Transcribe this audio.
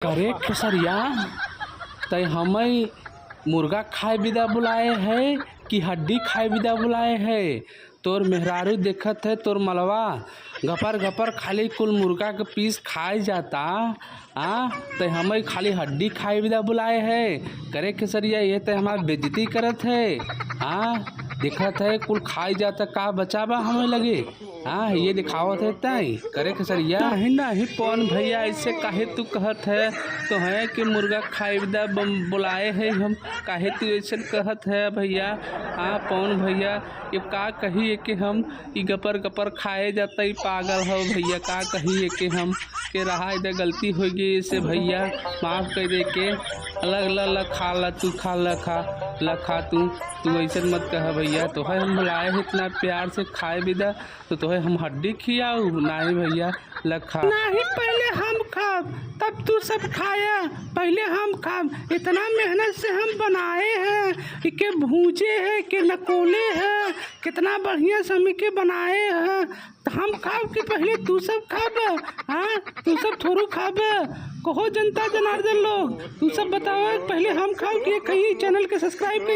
करे खेसरिया तय हमें मुर्गा खाए बिदा बुलाए है कि हड्डी खाए बिदा बुलाए है। तोर मेहरारू देखत है तोर मलवा गपर गपर खाली कुल मुर्गा के पीस खाए जाता तय हमें खाली हड्डी खाए बिदा बुलाए है। करे खेसरिया ये तय हमार बेइज्जती करत है। देखत है कुल खाई जाता का बचावा हमें लगे। ये दिखावत है तय करे खेसरिया नहीं पवन भैया ऐसे काहे तू कहत है तो है कि मुर्गा खाए बिदा बुलाए है हम काहे तू ऐसे कहत है भैया। पवन भैया ये का कहिए कि हम ई गपर गपर खाए जाता ही पागल हो भैया। का कहिए कि हम के रहा इधर गलती हो गई इसे भैया माफ़ कर दे के अलग अलग खा ला तू खा ला खा तू ऐसे मत कह भैया। तो है हम बुलाए हैं इतना प्यार से खाए बिदा तो है हम हड्डी खियाऊ नहीं भैया लखा नहीं पहले हम खाब तब तू सब खाया पहले हम खाब। इतना मेहनत से हम बनाए हैं के भूजे हैं के नकोले हैं कितना बढ़िया समय के बनाए हैं तो हम खाब कि पहले तू सब खाब। तू सब थोड़ू खाब कहो जनता जनार्दन लोग तू सब बताओ पहले हम खाओ कि कहीं चैनल के सब्सक्राइब